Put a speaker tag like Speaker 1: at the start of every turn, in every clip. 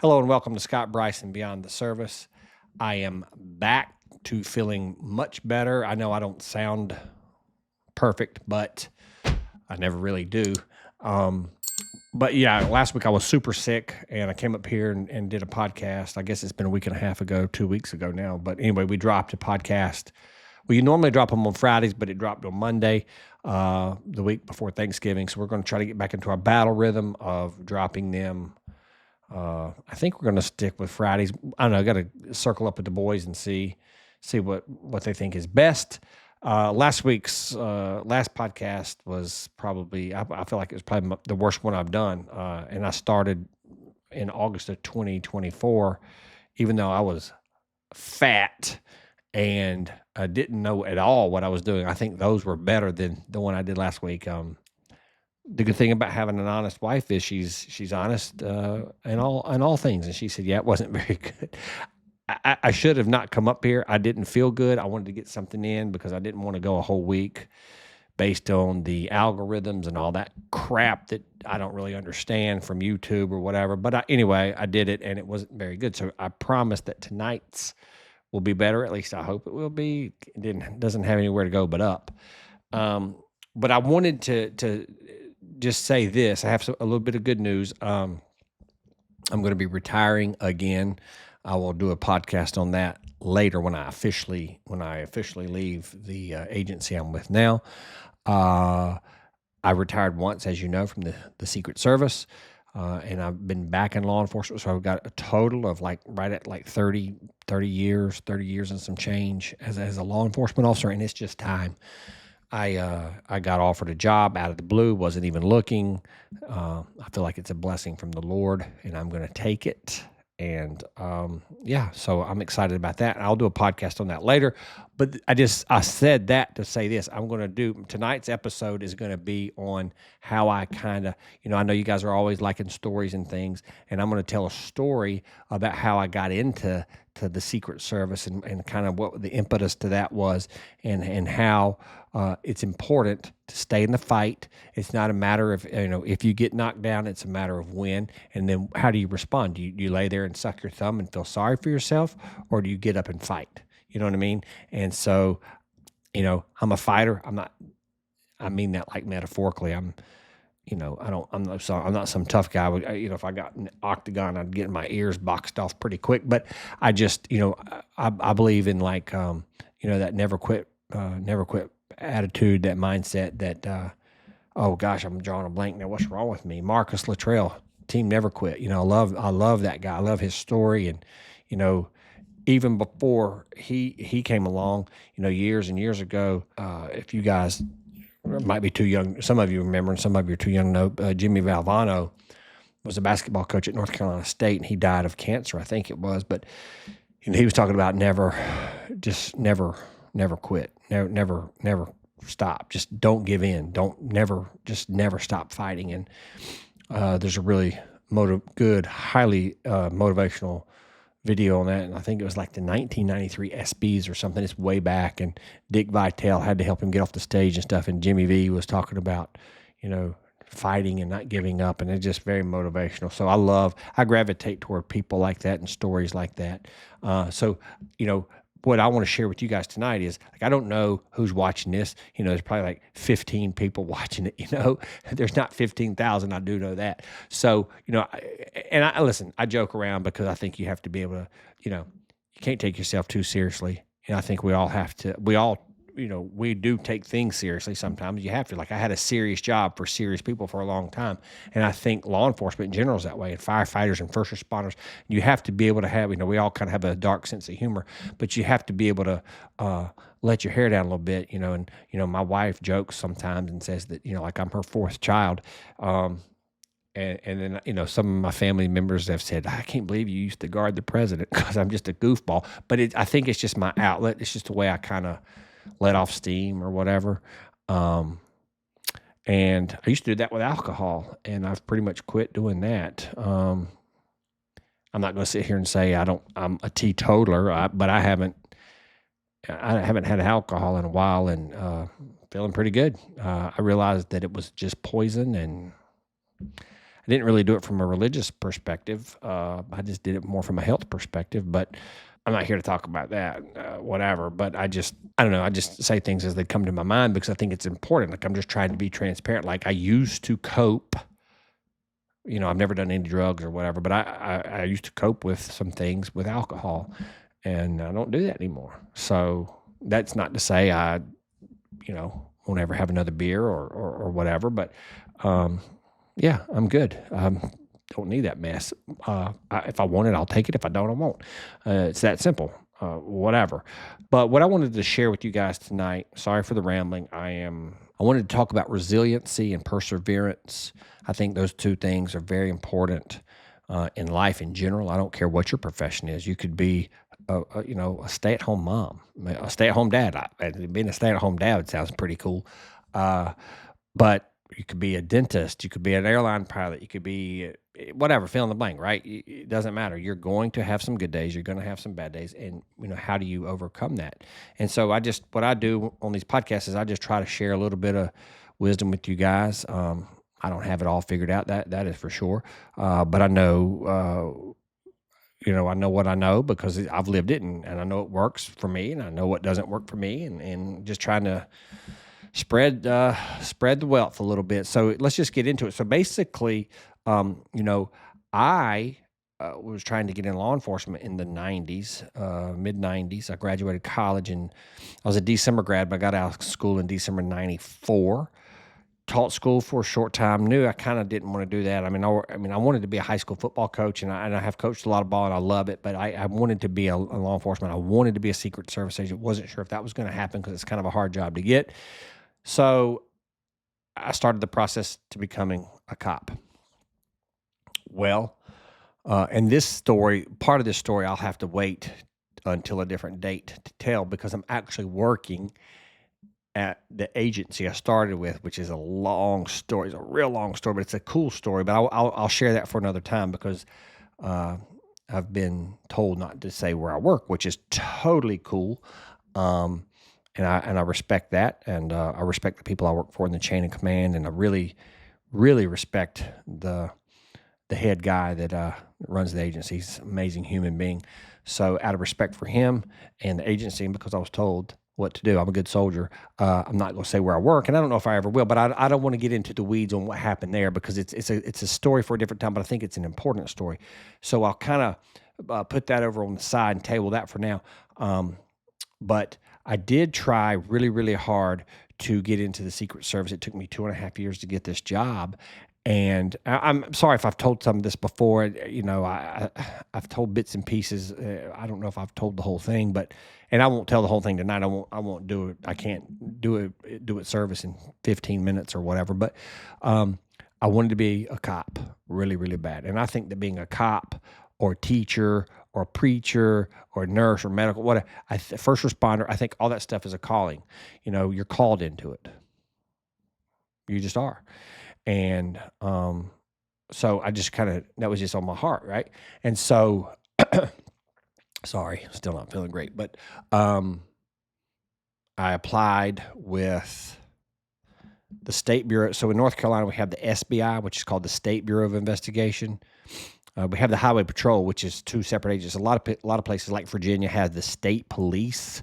Speaker 1: Hello and welcome to Scott Bryson Beyond the Service. I am back to feeling much better. I know I don't sound perfect, but I never really do. Um, but yeah, last week I was super sick and I came up here and did a podcast. I guess it's been a week and a half ago, 2 weeks ago now. But anyway, we dropped a podcast. Well, you normally drop them on Fridays, but it dropped on Monday, the week before Thanksgiving. So we're going to try to get back into our battle rhythm of dropping them. I think we're going to stick with Fridays. I don't know. I got to circle up with the boys and see what they think is best. Last week's last podcast was probably I feel like it was probably the worst one I've done. And I started in August of 2024, even though I was fat and I didn't know at all what I was doing. I think those were better than the one I did last week. The good thing about having an honest wife is she's honest in all things. And she said, "Yeah, it wasn't very good." I should have not come up here. I didn't feel good. I wanted to get something in because I didn't want to go a whole week based on the algorithms and all that crap that I don't really understand from YouTube or whatever. But anyway, I did it and it wasn't very good. So I promise that tonight's will be better. At least I hope it will be. It doesn't have anywhere to go but up. But I wanted to just say this. I have a little bit of good news. I'm going to be retiring again. I will do a podcast on that later when I officially leave the agency I'm with now. I retired once, as you know, from the Secret Service, and I've been back in law enforcement. So I've got a total of right at 30 years and some change as a law enforcement officer, and it's just time. I got offered a job out of the blue, wasn't even looking. I feel like it's a blessing from the Lord, and I'm going to take it. And so I'm excited about that. I'll do a podcast on that later. But I said that to say this. I'm going to do tonight's episode is going to be on how I kind of, I know you guys are always liking stories and things, and I'm going to tell a story about how I got into the Secret Service and kind of what the impetus to that was, and how it's important to stay in the fight. It's not a matter of, if you get knocked down, it's a matter of when. And then how do you respond? Do you lay there and suck your thumb and feel sorry for yourself, or do you get up and fight? You know what I mean? And so, I'm a fighter. I mean that like metaphorically. I'm not some tough guy. If I got an octagon, I'd get my ears boxed off pretty quick. But I just, I believe in that never quit attitude, that mindset that, oh gosh, I'm drawing a blank now. What's wrong with me? Marcus Luttrell, team never quit. I love that guy. I love his story. And, even before he came along, years and years ago, if you guys might be too young, some of you remember, and some of you are too young to know, Jimmy Valvano was a basketball coach at North Carolina State, and he died of cancer, I think it was. But he was talking about never quit, never stop. Just don't give in. Never stop fighting. And there's a really highly motivational video on that, and I think it was like the 1993 SBs or something. It's way back, and Dick Vitale had to help him get off the stage and stuff, and Jimmy V was talking about, fighting and not giving up, and it's just very motivational. So I gravitate toward people like that and stories like that. What I want to share with you guys tonight is, I don't know who's watching this. There's probably like 15 people watching it. There's not 15,000. I do know that. So, listen, I joke around because I think you have to be able to, you can't take yourself too seriously. And I think we do take things seriously sometimes. You have to. Like, I had a serious job for serious people for a long time. And I think law enforcement in general is that way, and firefighters and first responders. You have to be able to have, we all kind of have a dark sense of humor, but you have to be able to let your hair down a little bit, and, my wife jokes sometimes and says that, like I'm her fourth child. And then, some of my family members have said, I can't believe you used to guard the president because I'm just a goofball. But I think it's just my outlet. It's just the way I kind of let off steam or whatever. And I used to do that with alcohol, and I've pretty much quit doing that. I'm not going to sit here and say I'm a teetotaler, but I haven't had alcohol in a while, and feeling pretty good. I realized that it was just poison, and I didn't really do it from a religious perspective. I just did it more from a health perspective, but I'm not here to talk about that, whatever. But I don't know. I just say things as they come to my mind because I think it's important. Like I'm just trying to be transparent. Like I used to cope. I've never done any drugs or whatever, but I used to cope with some things with alcohol, and I don't do that anymore. So that's not to say I, won't ever have another beer or whatever. But yeah, I'm good. Don't need that mess. If I want it, I'll take it. If I don't, I won't. It's that simple. Whatever. But what I wanted to share with you guys tonight, sorry for the rambling. I wanted to talk about resiliency and perseverance. I think those two things are very important in life in general. I don't care what your profession is. You could be a stay-at-home mom, a stay-at-home dad. Being a stay-at-home dad sounds pretty cool. But you could be a dentist, you could be an airline pilot, you could be whatever, fill in the blank, right? It doesn't matter. You're going to have some good days, you're going to have some bad days, and how do you overcome that? And so what I do on these podcasts is I just try to share a little bit of wisdom with you guys. I don't have it all figured out, that is for sure. But I know, I know what I know because I've lived it, and I know it works for me, and I know what doesn't work for me, and just trying to spread the wealth a little bit. So let's just get into it. So basically, I was trying to get in law enforcement in the 90s, mid 90s. I graduated college and I was a December grad, but I got out of school in December 94. Taught school for a short time. Knew I kind of didn't want to do that. I wanted to be a high school football coach, and I have coached a lot of ball, and I love it. But I wanted to be a law enforcement. I wanted to be a Secret Service agent. Wasn't sure if that was going to happen because it's kind of a hard job to get. So I started the process to becoming a cop. Well, and part of this story, I'll have to wait until a different date to tell because I'm actually working at the agency I started with, which is a long story. It's a real long story, but it's a cool story. But I'll share that for another time because I've been told not to say where I work, which is totally cool. And I respect that, and I respect the people I work for in the chain of command, and I really, really respect the head guy that runs the agency. He's an amazing human being. So out of respect for him and the agency, and because I was told what to do, I'm a good soldier. I'm not going to say where I work, and I don't know if I ever will, but I don't want to get into the weeds on what happened there because it's a story for a different time, but I think it's an important story. So I'll kind of put that over on the side and table that for now. But I did try really, really hard to get into the Secret Service. It took me 2.5 years to get this job. And I'm sorry if I've told some of this before. I've told bits and pieces. I don't know if I've told the whole thing, and I won't tell the whole thing tonight. I won't do it. I can't do it service in 15 minutes or whatever. But I wanted to be a cop really, really bad. And I think that being a cop or teacher or preacher or nurse or medical, whatever, first responder, I think all that stuff is a calling. You're called into it. You just are. And so I just that was just on my heart, right? And so, sorry, still not feeling great, but I applied with the State Bureau. So in North Carolina, we have the SBI, which is called the State Bureau of Investigation. We have the Highway Patrol, which is two separate agencies. A lot of places like Virginia have the state police,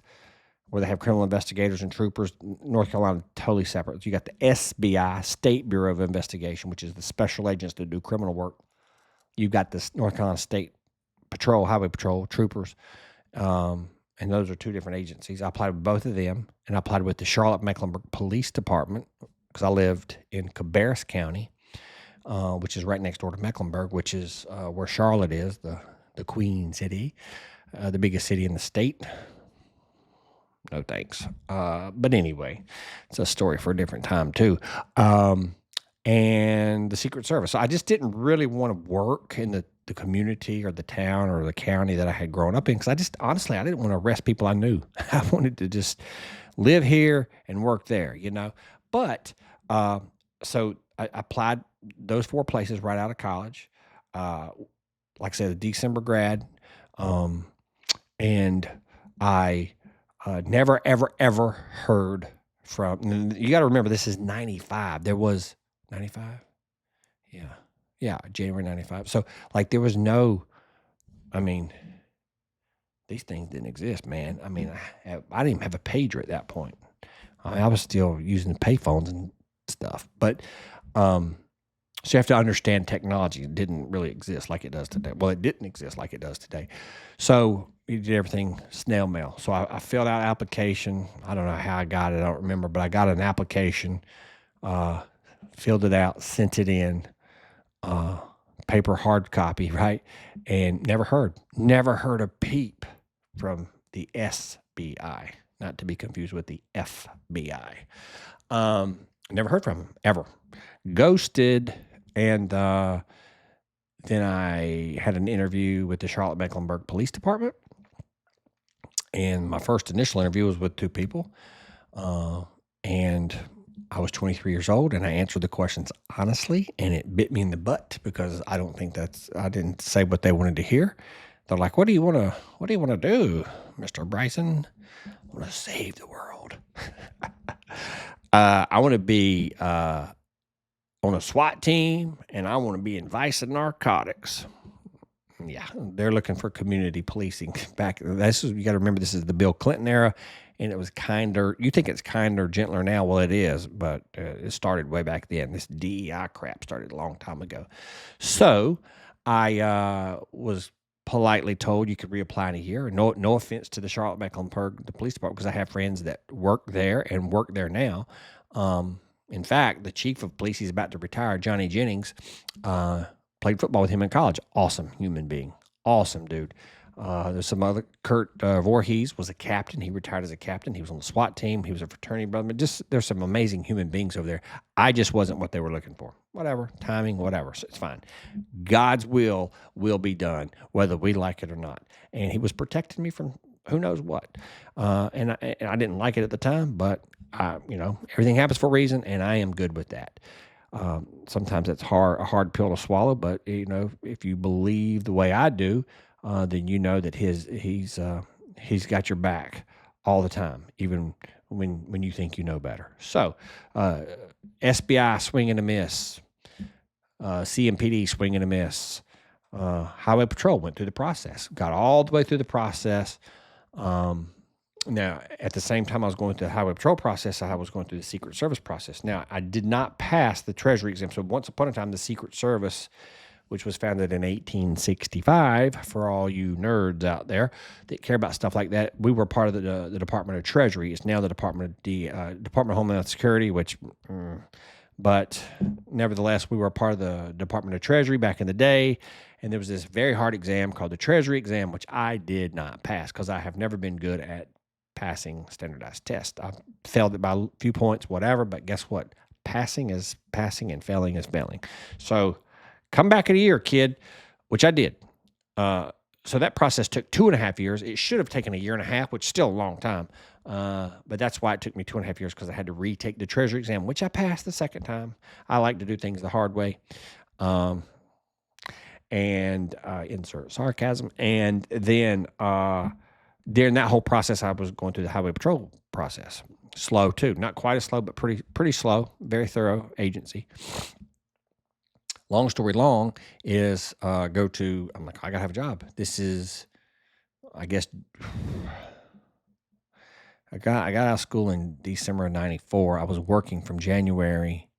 Speaker 1: where they have criminal investigators and troopers. North Carolina, totally separate. So you got the SBI, State Bureau of Investigation, which is the special agents that do criminal work. You've got the North Carolina State Patrol, Highway Patrol, troopers, and those are two different agencies. I applied with both of them, and I applied with the Charlotte-Mecklenburg Police Department because I lived in Cabarrus County, which is right next door to Mecklenburg, which is where Charlotte is, the Queen City, the biggest city in the state. No thanks. But anyway, it's a story for a different time too. And the Secret Service. So I just didn't really want to work in the community or the town or the county that I had grown up in because honestly, I didn't want to arrest people I knew. I wanted to just live here and work there, But so I applied those 4 places right out of college. Like I said, a December grad. And I never, ever, ever heard from, you got to remember, this is 95. There was 95? Yeah. Yeah, January 95. So, like, there was no, I mean, these things didn't exist, man. I mean, I didn't even have a pager at that point. I was still using payphones and stuff. But so you have to understand technology. It didn't really exist like it does today. Well, it didn't exist like it does today. So you did everything snail mail. So I filled out application. I don't know how I got it. I don't remember, but I got an application, filled it out, sent it in, paper hard copy, right? And never heard a peep from the SBI, not to be confused with the FBI. Never heard from him ever. Ghosted. And then I had an interview with the Charlotte-Mecklenburg Police Department. And my first initial interview was with two people. And I was 23 years old, and I answered the questions honestly, and it bit me in the butt because I didn't say what they wanted to hear. They're like, what do you want to do, Mr. Bryson? I want to save the world. I want to be on a SWAT team, and I want to be in vice and narcotics. Yeah, they're looking for community policing back. You got to remember, this is the Bill Clinton era, and it was kinder. You think it's kinder, gentler now? Well, it is, but it started way back then. This DEI crap started a long time ago. So I was politely told you could reapply in a year. No offense to the Charlotte-Mecklenburg, the police department, because I have friends that work there and work there now. In fact, the chief of police, he's about to retire, Johnny Jennings, played football with him in college. Awesome human being. Awesome dude. There's some other, Kurt Voorhees was a captain. He retired as a captain. He was on the SWAT team. He was a fraternity brother. There's some amazing human beings over there. I just wasn't what they were looking for. Whatever, timing, whatever. So it's fine. God's will be done, whether we like it or not. And he was protecting me from who knows what. And I didn't like it at the time, but everything happens for a reason, and I am good with that. Sometimes it's a hard pill to swallow, but if you believe the way I do, then you know that he's got your back all the time, even when you think you know better. So, SBI swing and a miss, CMPD swing and a miss, Highway Patrol went through the process, got all the way through the process. Now, at the same time I was going through the Highway Patrol process, I was going through the Secret Service process. Now, I did not pass the Treasury exam. So once upon a time, the Secret Service, which was founded in 1865, for all you nerds out there that care about stuff like that, we were part of the Department of Treasury. It's now the Department of Homeland Security, but nevertheless, we were part of the Department of Treasury back in the day. And there was this very hard exam called the Treasury exam, which I did not pass because I have never been good at passing standardized tests. I failed it by a few points, whatever, but guess what? Passing is passing and failing is failing. So come back in a year, kid, which I did. So that process took 2.5 years. It should have taken 1.5 years, which is still a long time. But that's why it took me 2.5 years, because I had to retake the Treasury exam, which I passed the second time. I like to do things the hard way. And insert sarcasm. And then during that whole process, I was going through the Highway Patrol process. Slow too, not quite as slow, but pretty slow. Very thorough agency. Long story long is I'm like, I gotta have a job. This is, I guess, I got out of school in December of '94. I was working from January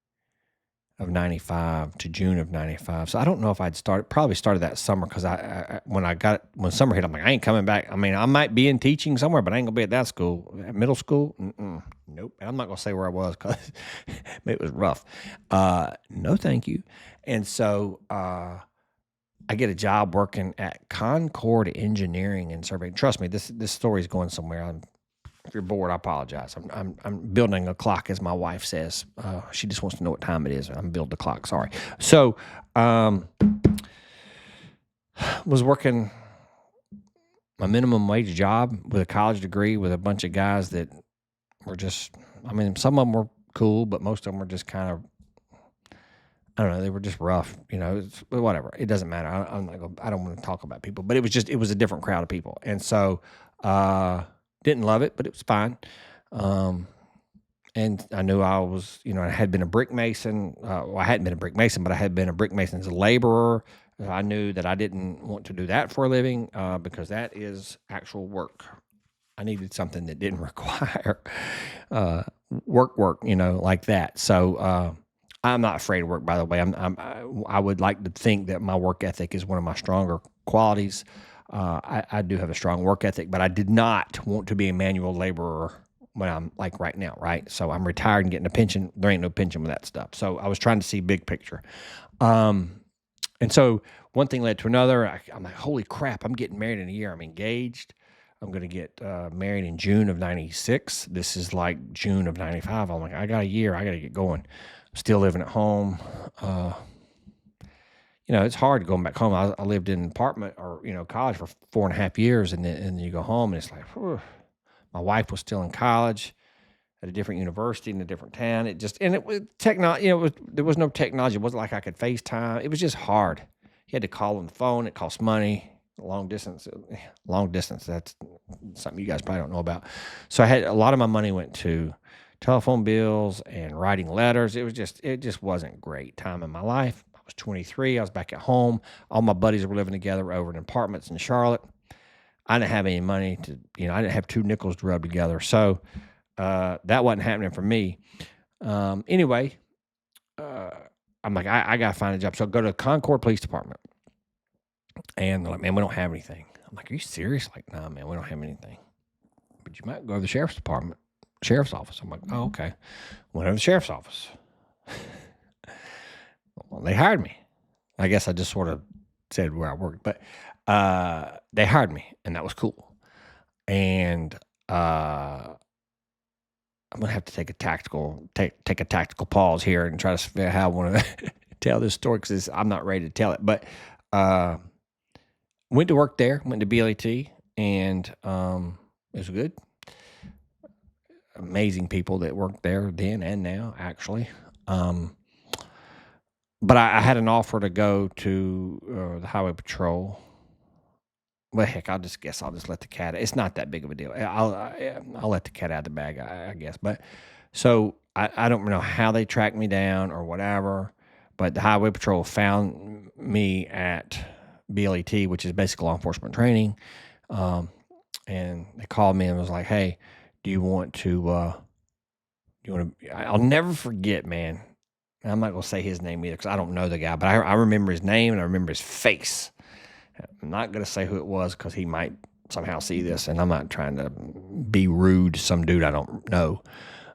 Speaker 1: of '95 to June of '95. So I don't know if probably started that summer, because when summer hit, I'm like, I ain't coming back. I mean, I might be in teaching somewhere, but I ain't gonna be at that school. At middle school, nope. And I'm not gonna say where I was because it was rough. No, thank you. And so I get a job working at Concord Engineering and Surveying. Trust me, this story is going somewhere. If you're bored, I apologize. I'm building a clock, as my wife says. She just wants to know what time it is. I'm building the clock. Sorry. So, was working my minimum wage job with a college degree with a bunch of guys that were just, some of them were cool, but most of them were just kind of, I don't know, they were just rough, whatever. It doesn't matter. I don't want to talk about people, but it was a different crowd of people. And so, didn't love it, but it was fine. And I knew I was, I had been a brick mason. Well, I hadn't been a brick mason, but I had been a brick mason as a laborer. I knew that I didn't want to do that for a living because that is actual work. I needed something that didn't require uh, work, like that. So I'm not afraid of work, by the way. I would like to think that my work ethic is one of my stronger qualities. I do have a strong work ethic, but I did not want to be a manual laborer when I'm like right now, right? So I'm retired and getting a pension. There ain't no pension with that stuff. So I was trying to see big picture. And so one thing led to another. I'm like, holy crap, I'm getting married in a year. I'm engaged. I'm going to get married in June of 96. This is like June of 95. I'm like, I got a year. I got to get going. Still living at home. It's hard going back home. I lived in an apartment or, college for 4.5 years. And then you go home and it's like, whew. My wife was still in college at a different university in a different town. It was technology. There was no technology. It wasn't like I could FaceTime. It was just hard. You had to call on the phone. It cost money. Long distance. That's something you guys probably don't know about. So I had a lot of my money went to telephone bills and writing letters. It just wasn't great time in my life. I was 23. I was back at home. All my buddies were living together over in apartments in Charlotte. I didn't have any money I didn't have 2 nickels to rub together. So that wasn't happening for me. Anyway, I'm like, I got to find a job. So I go to the Concord Police Department. And they're like, man, we don't have anything. I'm like, are you serious? Like, nah, man, we don't have anything. But you might go to the sheriff's office. I'm like, oh, okay. Went to the sheriff's office. Well, they hired me. I guess I just sort of said where I worked. But they hired me, and that was cool. And I'm gonna have to take a tactical pause here and try to figure out how I want to tell this story because I'm not ready to tell it. But went to work there, went to BLET, and it was good. Amazing people that worked there then and now, actually. But I had an offer to go to the Highway Patrol. Well, heck, I'll just let the cat. It's not that big of a deal. I'll let the cat out of the bag, I guess. But so I don't know how they tracked me down or whatever. But the Highway Patrol found me at BLET, which is basic law enforcement training, and they called me and was like, "Hey, do you want to? I'll never forget, man. I'm not gonna say his name either because I don't know the guy, but I remember his name and I remember his face. I'm not going to say who it was because he might somehow see this, and I'm not trying to be rude to some dude I don't know.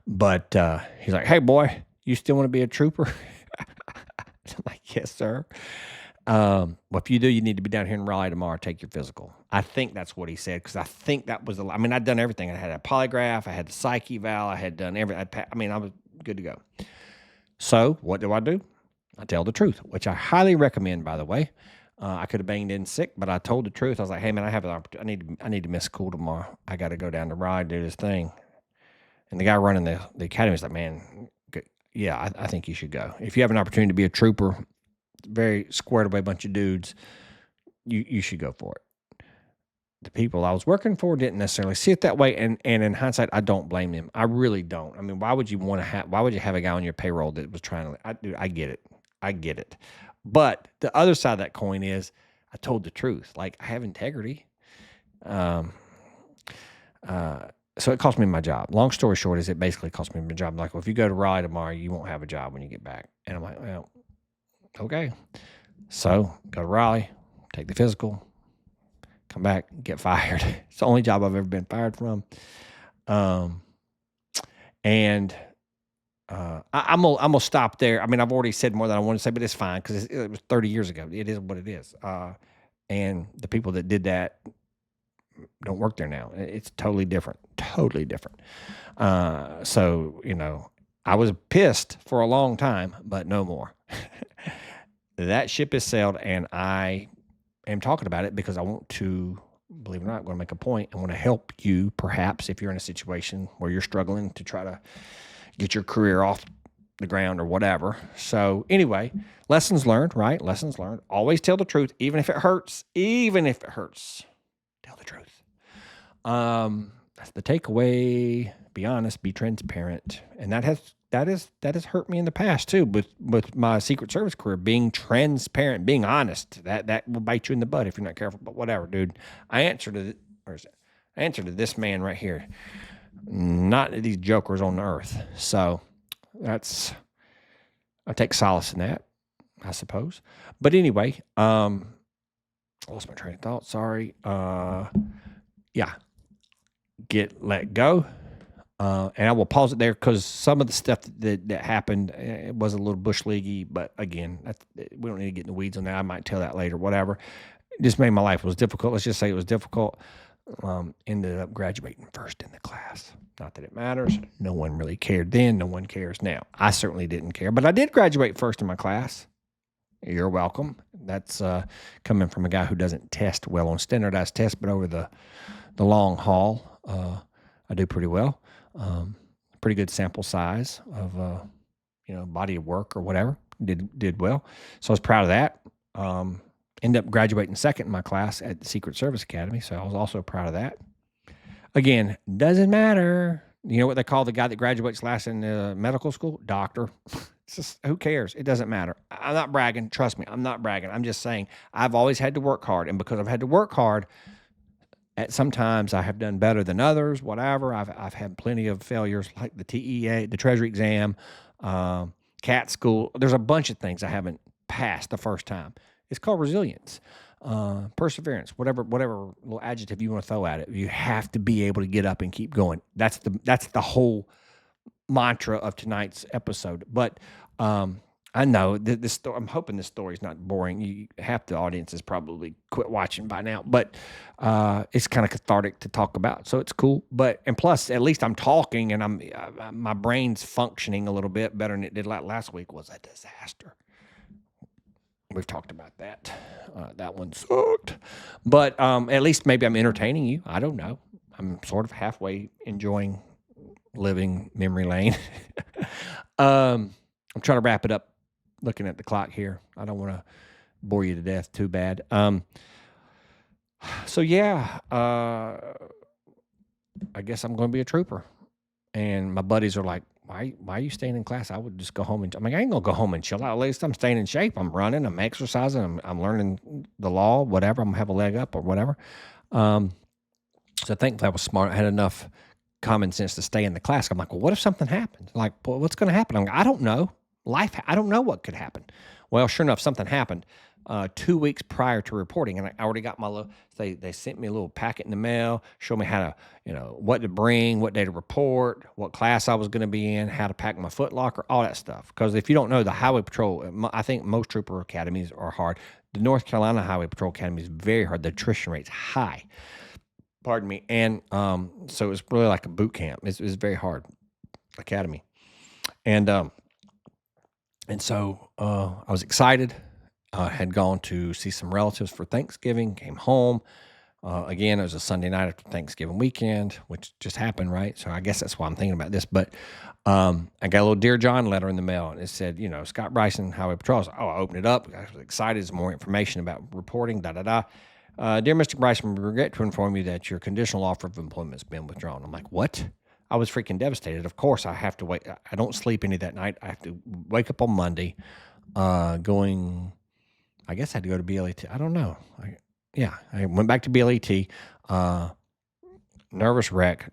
Speaker 1: But he's like, hey, boy, you still want to be a trooper? I'm like, yes, sir. Well, if you do, you need to be down here in Raleigh tomorrow, take your physical. I think that's what he said because I think that was I'd done everything. I had a polygraph. I had the psych eval. I had done everything. I was good to go. So what do? I tell the truth, which I highly recommend, by the way. I could have banged in sick, but I told the truth. I was like, hey, man, I have an opportunity. I need to miss school tomorrow. I got to go down to Raleigh and do this thing. And the guy running the academy was like, man, yeah, I think you should go. If you have an opportunity to be a trooper, very squared away bunch of dudes, you should go for it. The people I was working for didn't necessarily see it that way, and in hindsight, I don't blame them. I really don't. I mean, why would you have a guy on your payroll that was trying to? I get it. But the other side of that coin is, I told the truth. Like, I have integrity. So it cost me my job. Long story short is it basically cost me my job. Like, well, if you go to Raleigh tomorrow, you won't have a job when you get back. And I'm like, well, okay. So go to Raleigh, take the physical, come back, get fired. It's the only job I've ever been fired from. I'm gonna stop there. I mean, I've already said more than I want to say, but it's fine because it was 30 years ago. It is what it is. And the people that did that don't work there now. It's totally different. So I was pissed for a long time, but no more. That ship has sailed, and I am talking about it because I want to, believe it or not, I'm going to make a point. I want to help you, perhaps, if you're in a situation where you're struggling to try to get your career off the ground or whatever. So anyway, lessons learned, right? Lessons learned. Always tell the truth, even if it hurts. Tell the truth. that's the takeaway. Be honest, be transparent. And that has hurt me in the past too, with my Secret Service career. Being transparent, being honest, that will bite you in the butt if you're not careful. But whatever, dude. I answer to this man right here, not these jokers on the earth. So I take solace in that, I suppose. But anyway, I lost my train of thought. Sorry. Yeah. Let go. And I will pause it there because some of the stuff that happened, it was a little bush leaguey. But again, we don't need to get in the weeds on that. I might tell that later, whatever. It just made my life was difficult. Let's just say it was difficult. Ended up graduating first in the class. Not that it matters. No one really cared then. No one cares now. I certainly didn't care. But I did graduate first in my class. You're welcome. That's coming from a guy who doesn't test well on standardized tests, but over the long haul, I do pretty well. Pretty good sample size of body of work or whatever. Did well. So I was proud of that. Ended up graduating second in my class at the Secret Service Academy, so I was also proud of that. Again, doesn't matter. You know what they call the guy that graduates last in medical school? Doctor. It's just, who cares? It doesn't matter. I'm not bragging. Trust me, I'm not bragging. I'm just saying I've always had to work hard, and because I've had to work hard, sometimes I have done better than others, whatever. I've had plenty of failures like the TEA, the Treasury exam, CAT school. There's a bunch of things I haven't passed the first time. It's called resilience, perseverance, whatever little adjective you want to throw at it. You have to be able to get up and keep going. That's the whole mantra of tonight's episode. But I know this. I'm hoping this story is not boring. Half the audience has probably quit watching by now, but it's kind of cathartic to talk about, so it's cool. And plus, at least I'm talking and my brain's functioning a little bit better than it did last week. Was a disaster. We've talked about that. That one sucked. But at least maybe I'm entertaining you. I don't know. I'm sort of halfway enjoying living memory lane. I'm trying to wrap it up looking at the clock here. I don't want to bore you to death too bad. So yeah, I guess I'm going to be a trooper. And my buddies are like, why are you staying in class? I would just go home and I ain't gonna go home and chill out. At least I'm staying in shape. I'm running, I'm exercising, I'm learning the law, whatever. I'm gonna have a leg up or whatever. So thankfully I was smart. I had enough common sense to stay in the class. I'm like, well, what if something happens? Like, well, what's gonna happen? I'm like, I don't know. I don't know what could happen. Well, sure enough, something happened 2 weeks prior to reporting, and I already got my little. They sent me a little packet in the mail, showed me how to, what to bring, what day to report, what class I was going to be in, how to pack my foot locker, all that stuff. Because if you don't know, the Highway Patrol, I think most trooper academies are hard. The North Carolina Highway Patrol Academy is very hard. The attrition rate's high. Pardon me, and so it was really like a boot camp. It was very hard academy, and so I was excited. Had gone to see some relatives for Thanksgiving, came home. Again, it was a Sunday night after Thanksgiving weekend, which just happened, right? So I guess that's why I'm thinking about this. But I got a little Dear John letter in the mail, and it said, Scott Bryson, Highway Patrol. I was like, I opened it up. I was excited. There's more information about reporting, Dear Mr. Bryson, we regret to inform you that your conditional offer of employment has been withdrawn. I'm like, what? I was freaking devastated. Of course, I have to wait. I don't sleep any that night. I have to wake up on Monday going... I guess I had to go to BLET. I don't know. I went back to BLET. Nervous wreck.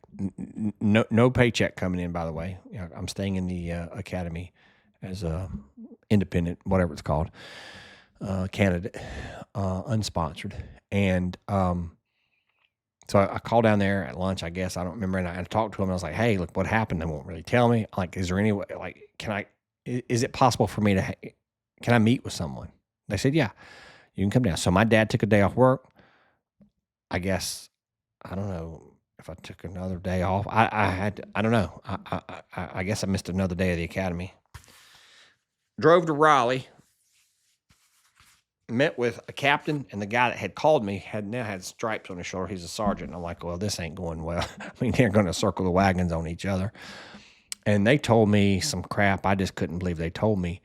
Speaker 1: No paycheck coming in, by the way. I'm staying in the academy as a independent, whatever it's called, candidate, unsponsored. And so I called down there at lunch, I guess. I don't remember. And I talked to him. And I was like, hey, look, what happened? They won't really tell me. Like, is there any way, like, is it possible for me can I meet with someone? They said, yeah, you can come down. So my dad took a day off work. I guess, I don't know if I took another day off. I don't know. I guess I missed another day of the academy. Drove to Raleigh, met with a captain, and the guy that had called me now had stripes on his shoulder. He's a sergeant. And I'm like, well, this ain't going well. I mean, they're going to circle the wagons on each other. And they told me some crap. I just couldn't believe they told me.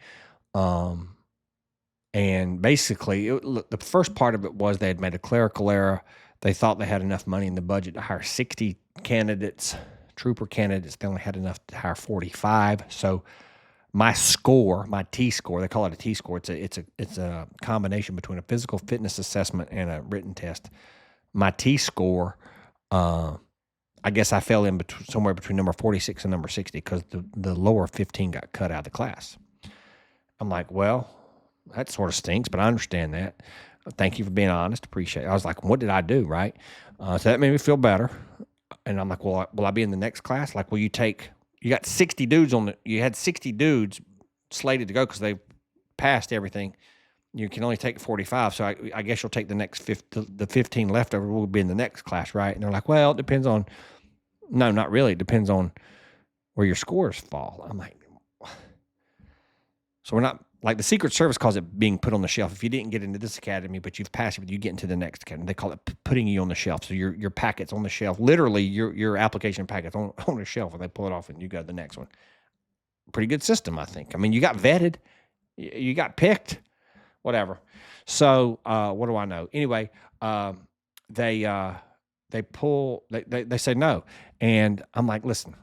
Speaker 1: And basically, the first part of it was they had made a clerical error. They thought they had enough money in the budget to hire 60 candidates, trooper candidates. They only had enough to hire 45. So my score, my T score, they call it a T score. It's a combination between a physical fitness assessment and a written test. My T score, I guess I fell in somewhere between number 46 and number 60 because the lower 15 got cut out of the class. I'm like, well, that sort of stinks, but I understand that. Thank you for being honest. Appreciate it. I was like, what did I do, right? So that made me feel better. And I'm like, well, will I be in the next class? Like, you got 60 dudes you had 60 dudes slated to go because they passed everything. You can only take 45. So I guess you'll take the next the 15 left over will be in the next class, right? And they're like, well, it depends on, no, not really. It depends on where your scores fall. I'm like, so we're not, like the Secret Service calls it being put on the shelf. If you didn't get into this academy, but you've passed it, you get into the next academy. They call it putting you on the shelf. So your packet's on the shelf. Literally, your application packet's on the shelf, and they pull it off, and you go to the next one. Pretty good system, I think. I mean, you got vetted. You got picked. Whatever. So what do I know? Anyway, they say no. And I'm like, listen,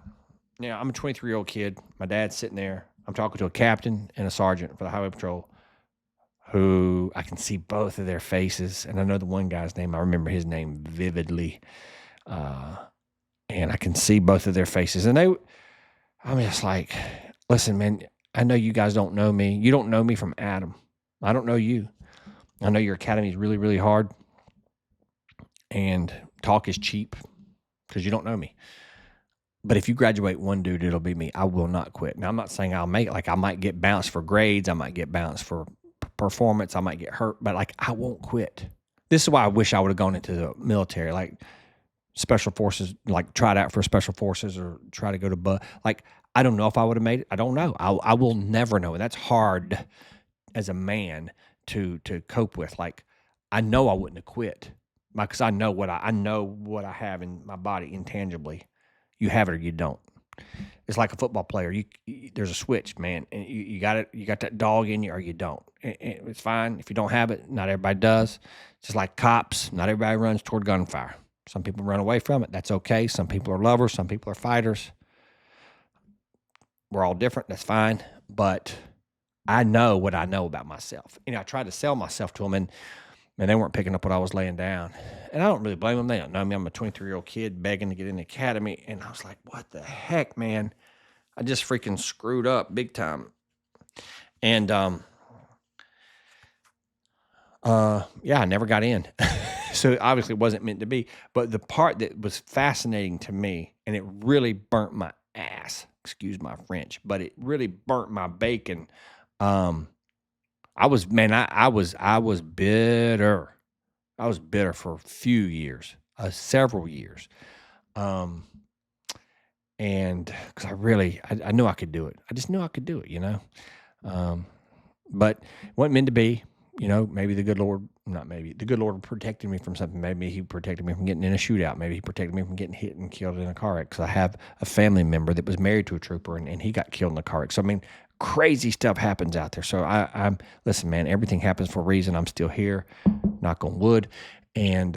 Speaker 1: I'm a 23-year-old kid. My dad's sitting there. I'm talking to a captain and a sergeant for the highway patrol who I can see both of their faces. And I know the one guy's name. I remember his name vividly. And I can see both of their faces. And I'm just like, listen, man, I know you guys don't know me. You don't know me from Adam. I don't know you. I know your academy is really, really hard. And talk is cheap because you don't know me. But if you graduate one dude, it'll be me. I will not quit. Now, I'm not saying I'll make it. Like, I might get bounced for grades. I might get bounced for performance. I might get hurt. But, like, I won't quit. This is why I wish I would have gone into the military. Like, special forces, like, tried out for special forces or try to go to like, I don't know if I would have made it. I don't know. I will never know. And that's hard as a man to cope with. Like, I know I wouldn't have quit because I know what I have in my body intangibly. You have it or you don't. It's like a football player. There's a switch, man, and you got it. You got that dog in you, or you don't. It's fine if you don't have it. Not everybody does. It's just like cops. Not everybody runs toward gunfire. Some people run away from it. That's okay. Some people are lovers. Some people are fighters. We're all different. That's fine. But I know what I know about myself. I tried to sell myself to them, and they weren't picking up what I was laying down. And I don't really blame them. They don't know me. I'm a 23-year-old kid begging to get in the academy. And I was like, what the heck, man? I just freaking screwed up big time. And, I never got in. So obviously it wasn't meant to be. But the part that was fascinating to me, and it really burnt my ass, excuse my French, but it really burnt my bacon. I was bitter. I was bitter for a few years, several years. And because I knew I could do it. I just knew I could do it, but it wasn't meant to be. Maybe the good Lord protected me from something. Maybe he protected me from getting in a shootout. Maybe he protected me from getting hit and killed in a car wreck. Because I have a family member that was married to a trooper and he got killed in a car wreck. So, I mean, crazy stuff happens out there. So listen, man, everything happens for a reason. I'm still here, knock on wood. And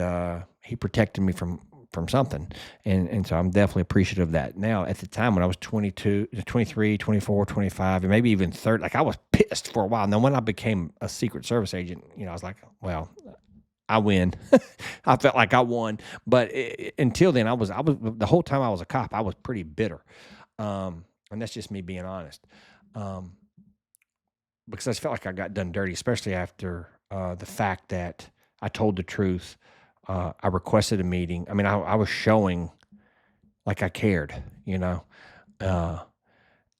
Speaker 1: he protected me from something. And so I'm definitely appreciative of that. Now, at the time when I was 22, 23, 24, 25, and maybe even 30, like I was pissed for a while. And then when I became a Secret Service agent, I was like, well, I win. I felt like I won. But until then, I was the whole time I was a cop, I was pretty bitter. And that's just me being honest. Because I felt like I got done dirty, especially after the fact that I told the truth. I requested a meeting. I mean, I was showing like I cared,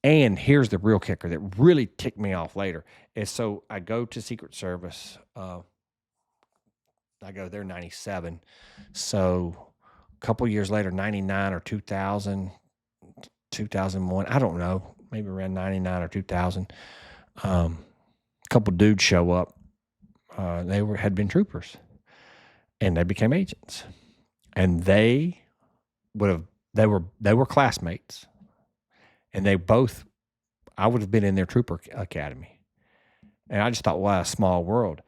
Speaker 1: and here's the real kicker that really ticked me off later is so I go to Secret Service. I go there 97. So a couple years later, 99 or 2000, 2001, I don't know, maybe around 99 or 2000, a couple dudes show up. They had been troopers. And they became agents, and they were classmates, and I would have been in their trooper academy, and I just thought, wow, a small world.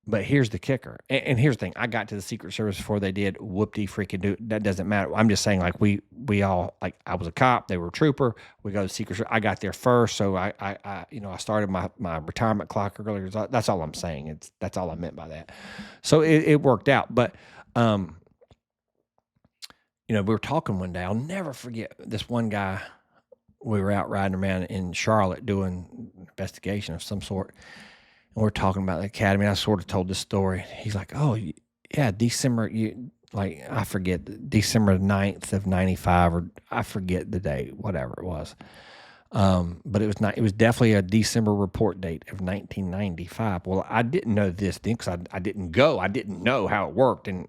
Speaker 1: But here's the kicker, and here's the thing: I got to the Secret Service before they did. Whoop-de freaking do. That doesn't matter. I'm just saying, like we all like. I was a cop. They were a trooper. We go to the Secret Service. I got there first, so I started my retirement clock earlier. That's all I'm saying. That's all I meant by that. So it worked out. But we were talking one day. I'll never forget this one guy. We were out riding around in Charlotte doing investigation of some sort. And we're talking about the academy. I sort of told this story. He's like, "Oh, yeah, December, I forget, December 9th of 95, or I forget the date, whatever it was. But it was not, it was definitely a December report date of 1995. Well, I didn't know this thing because I didn't go. I didn't know how it worked and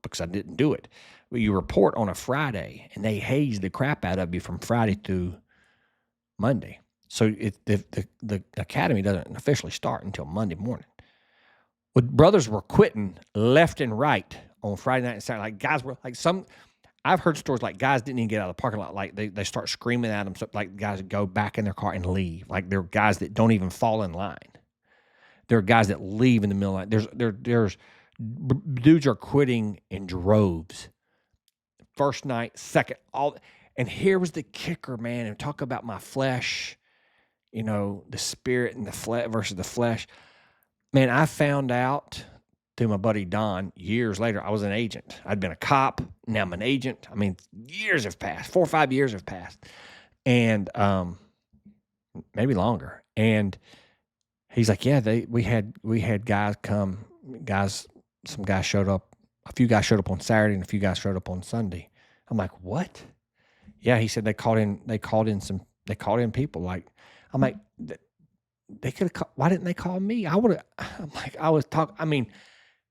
Speaker 1: because I didn't do it. But you report on a Friday, and they haze the crap out of you from Friday through Monday. So the academy doesn't officially start until Monday morning. Well, brothers were quitting left and right on Friday night and Saturday. Like guys were like I've heard stories like guys didn't even get out of the parking lot. Like they start screaming at them. So like guys go back in their car and leave. Like there are guys that don't even fall in line. There are guys that leave in the middle of the line. There's dudes are quitting in droves. First night, second, all. And here was the kicker, man. And talk about my flesh. The spirit and the flesh versus the flesh. Man, I found out through my buddy Don years later. I was an agent. I'd been a cop. Now I'm an agent. I mean, years have passed. 4 or 5 years have passed. And maybe longer. And he's like, yeah, we had guys come. Some guys showed up. A few guys showed up on Saturday and a few guys showed up on Sunday. I'm like, what? Yeah, he said they called in people. Like, I'm like, they could have. Why didn't they call me? I would have. I'm like, I was talking. I mean,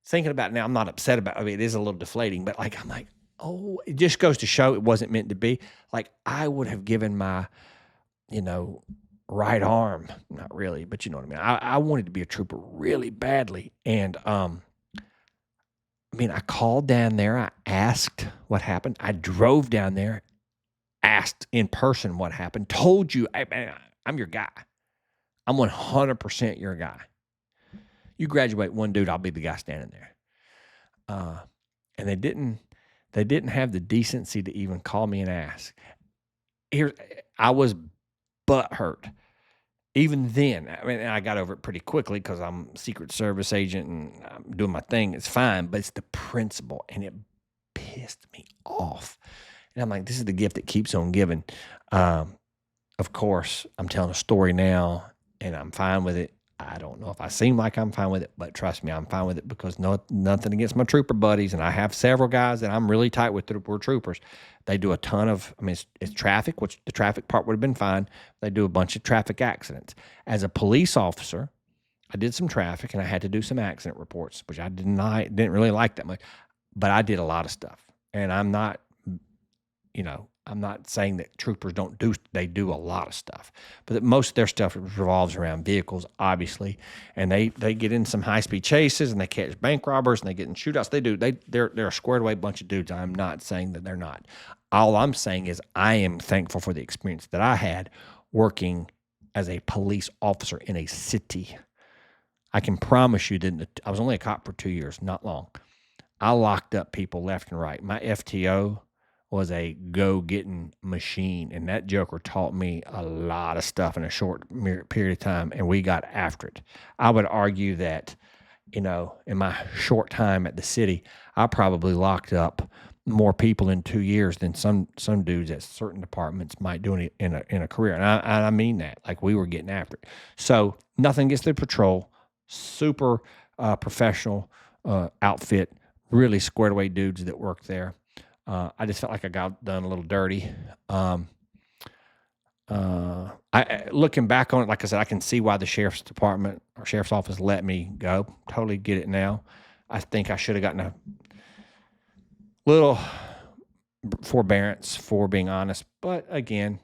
Speaker 1: thinking about it now, I'm not upset about it. I mean, it is a little deflating, but like, I'm like, oh, it just goes to show it wasn't meant to be. Like, I would have given my, right arm. Not really, but you know what I mean. I wanted to be a trooper really badly, and I called down there. I asked what happened. I drove down there, asked in person what happened, told you, I'm your guy. I'm 100% your guy. You graduate one dude, I'll be the guy standing there. And they didn't have the decency to even call me and ask. I was butthurt. Even then, I got over it pretty quickly because I'm a Secret Service agent and I'm doing my thing. It's fine, but it's the principle, and it pissed me off. And I'm like, this is the gift that keeps on giving. Of course, I'm telling a story now, and I'm fine with it. I don't know if I seem like I'm fine with it, but trust me, I'm fine with it because nothing against my trooper buddies, and I have several guys that I'm really tight with that were troopers. They do a ton of, it's traffic, which the traffic part would have been fine. They do a bunch of traffic accidents. As a police officer, I did some traffic, and I had to do some accident reports, which I didn't really like that much, but I did a lot of stuff, and I'm not saying that troopers they do a lot of stuff, but that most of their stuff revolves around vehicles, obviously. And they get in some high-speed chases, and they catch bank robbers, and they get in shootouts. They're a squared away bunch of dudes. I'm not saying that they're not. All I'm saying is I am thankful for the experience that I had working as a police officer in a city. I can promise you that I was only a cop for 2 years, not long. I locked up people left and right. My FTO was a go-getting machine, and that joker taught me a lot of stuff in a short period of time, and we got after it. I would argue that, in my short time at the city, I probably locked up more people in 2 years than some dudes at certain departments might do in a career, and I mean that. Like, we were getting after it. So nothing against the patrol, super professional outfit, really squared away dudes that work there. I just felt like I got done a little dirty. Looking back on it, like I said, I can see why the sheriff's department or sheriff's office let me go. Totally get it now. I think I should have gotten a little forbearance for being honest. But again,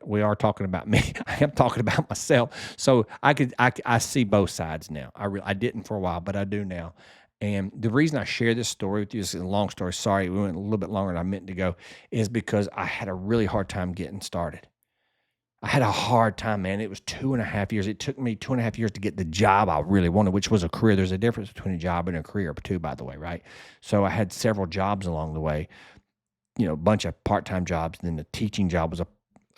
Speaker 1: we are talking about me. I am talking about myself. So I see both sides now. I didn't for a while, but I do now. And the reason I share this story with you, this is a long story, sorry, we went a little bit longer than I meant to go, is because I had a really hard time getting started. I had a hard time, man. It was 2.5 years. It took me 2.5 years to get the job I really wanted, which was a career. There's a difference between a job and a career, too, by the way, right? So I had several jobs along the way, a bunch of part-time jobs. And then the teaching job was a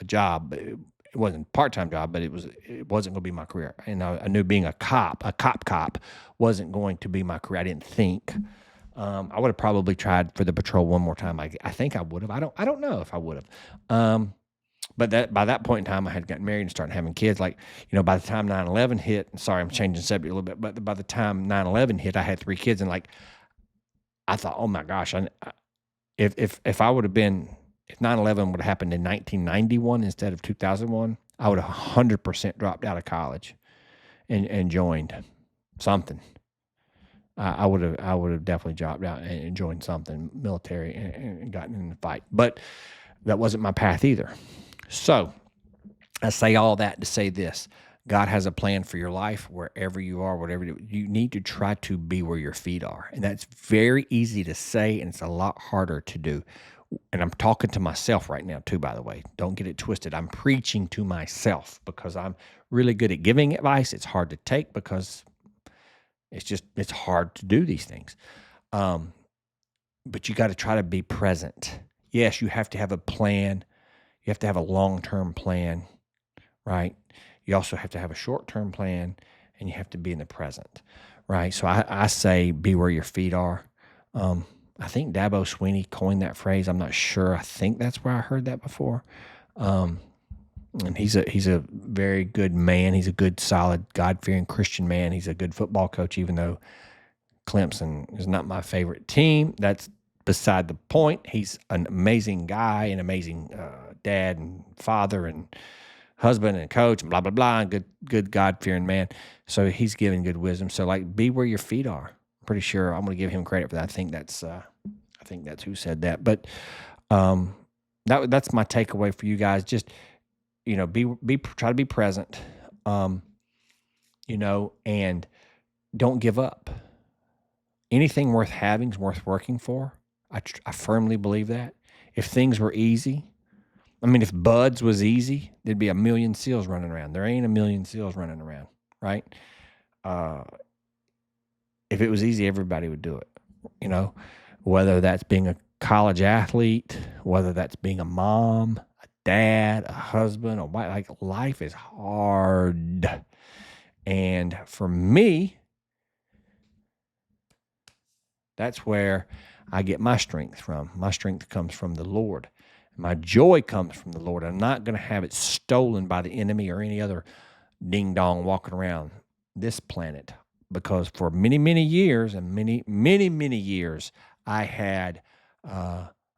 Speaker 1: job. But it wasn't a part-time job, but it wasn't going to be my career. And I knew being a cop, wasn't going to be my career. I didn't think. I would have probably tried for the patrol one more time. I think I would have. I don't know if I would have. But by that point in time, I had gotten married and started having kids. Like, by the time 9/11 hit, sorry, I'm changing the subject a little bit, but by the time 9/11 hit, I had 3 kids, and like, I thought, oh my gosh, if I would have been, if 9/11 would have happened in 1991 instead of 2001, I would have 100% dropped out of college and joined something. I would have definitely dropped out and joined something military and gotten in the fight, but that wasn't my path either. So I say all that to say this: God has a plan for your life wherever you are, whatever you need to try to be where your feet are. And that's very easy to say, and it's a lot harder to do. And I'm talking to myself right now too, by the way. Don't get it twisted. I'm preaching to myself because I'm really good at giving advice. It's hard to take because it's hard to do these things. But you got to try to be present. Yes, you have to have a plan. You have to have a long-term plan, right? You also have to have a short-term plan, and you have to be in the present, right? So I say be where your feet are. I think Dabo Sweeney coined that phrase. I'm not sure. I think that's where I heard that before. And he's a very good man. He's a good, solid, God-fearing Christian man. He's a good football coach, even though Clemson is not my favorite team. That's beside the point. He's an amazing guy, an amazing dad and father and husband and coach and blah, blah, blah, and good God-fearing man. So he's giving good wisdom. So like, be where your feet are. I'm pretty sure I'm going to give him credit for that. I think that's who said that. But that's my takeaway for you guys. Just, try to be present, and don't give up. Anything worth having is worth working for. I firmly believe that. If things were easy, if buds was easy, there'd be 1 million seals running around. There ain't 1 million seals running around, right? If it was easy, everybody would do it, whether that's being a college athlete, whether that's being a mom, a dad, a husband, a wife. Like, life is hard. And for me, that's where I get my strength from. My strength comes from the Lord. My joy comes from the Lord. I'm not going to have it stolen by the enemy or any other ding-dong walking around this planet. Because for many, many years and many, many, many years, I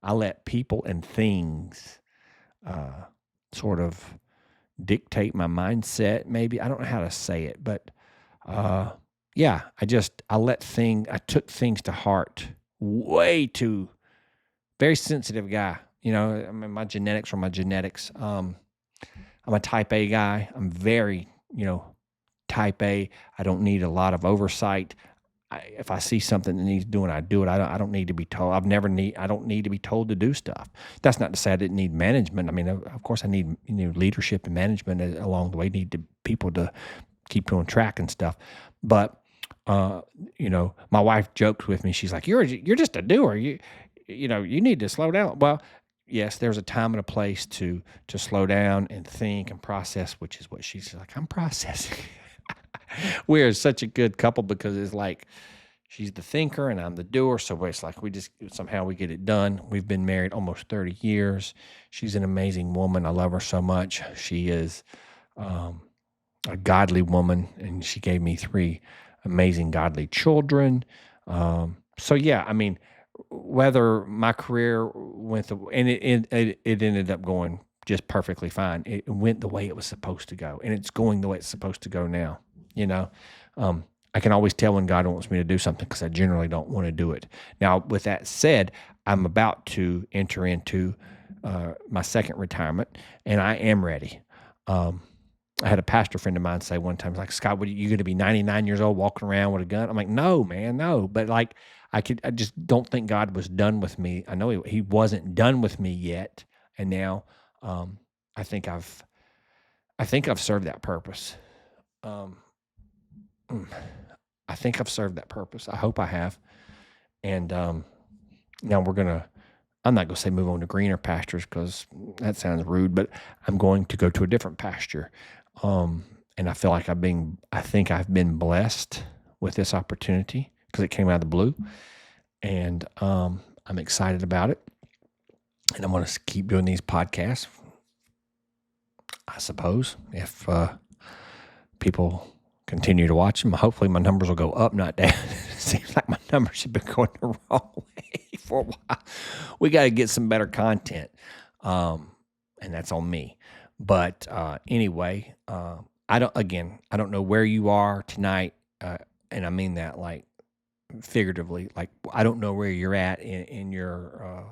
Speaker 1: let people and things sort of dictate my mindset. Maybe I don't know how to say it, but I took things to heart. Way too, very sensitive guy. My genetics are my genetics. I'm a type A guy. I'm very, type A. I don't need a lot of oversight. If I see something that needs doing, I do it. I don't need to be told. I don't need to be told to do stuff. That's not to say I didn't need management. Of course I need, leadership and management along the way. Need people to keep you on track and stuff. But, my wife jokes with me. She's like, you're just a doer. You need to slow down. Well, yes, there's a time and a place to slow down and think and process, which is what she's like. I'm processing. We are such a good couple because it's like she's the thinker and I'm the doer. So it's like we get it done. We've been married almost 30 years. She's an amazing woman. I love her so much. She is a godly woman, and she gave me 3 amazing godly children. Whether my career went and it ended up going just perfectly fine. It went the way it was supposed to go, and it's going the way it's supposed to go now. I can always tell when God wants me to do something because I generally don't want to do it. Now, with that said, I'm about to enter into my second retirement, and I am ready. I had a pastor friend of mine say one time, like, Scott, what are you going to be 99 years old walking around with a gun? I'm like, no, man, no. But like, I just don't think God was done with me. I know he wasn't done with me yet. And now I think I've I think I've served that purpose. Um, mm, I think I've served that purpose. I hope I have. And now I'm not going to say move on to greener pastures because that sounds rude, but I'm going to go to a different pasture. And I feel like I think I've been blessed with this opportunity because it came out of the blue. And I'm excited about it. And I'm going to keep doing these podcasts, I suppose, if people continue to watch them. Hopefully my numbers will go up, not down. It seems like my numbers have been going the wrong way for a while. We got to get some better content. And that's on me. But anyway, I don't know where you are tonight. And I mean that like figuratively, like I don't know where you're at in your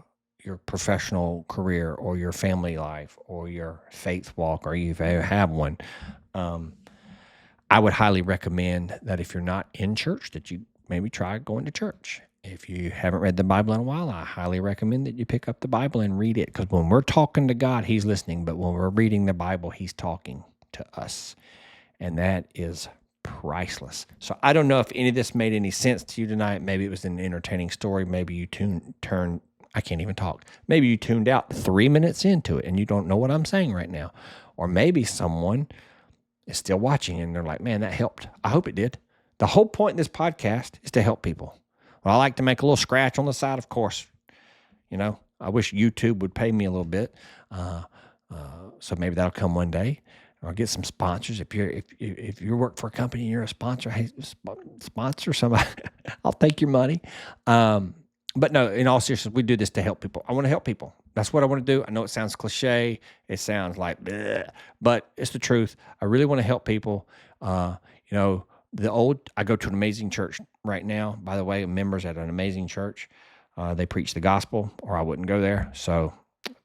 Speaker 1: professional career or your family life or your faith walk, or you have one. I would highly recommend that if you're not in church, that you maybe try going to church. If you haven't read the Bible in a while, I highly recommend that you pick up the Bible and read it, because when we're talking to God, He's listening. But when we're reading the Bible, He's talking to us. And that is priceless. So I don't know if any of this made any sense to you tonight. Maybe it was an entertaining story. Maybe you I can't even talk. Maybe you tuned out 3 minutes into it and you don't know what I'm saying right now. Or maybe someone is still watching and they're like, man, that helped. I hope it did. The whole point in this podcast is to help people. Well, I like to make a little scratch on the side, of course. I wish YouTube would pay me a little bit. So maybe that'll come one day. Or get some sponsors. If you work for a company and you're a sponsor, hey, sponsor somebody. I'll take your money. But no, in all seriousness, we do this to help people. I want to help people. That's what I want to do. I know it sounds cliche. It sounds like, bleh, but it's the truth. I really want to help people. I go to an amazing church right now. By the way, members at an amazing church. They preach the gospel, or I wouldn't go there. So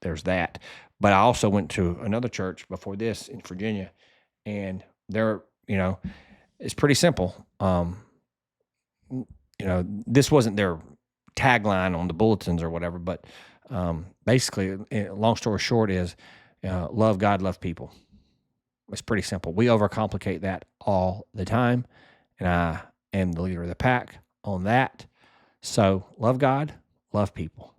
Speaker 1: there's that. But I also went to another church before this in Virginia, and it's pretty simple. This wasn't their tagline on the bulletins or whatever, but basically, long story short is love God, love people. It's pretty simple. We overcomplicate that all the time, and I am the leader of the pack on that. So love God, love people.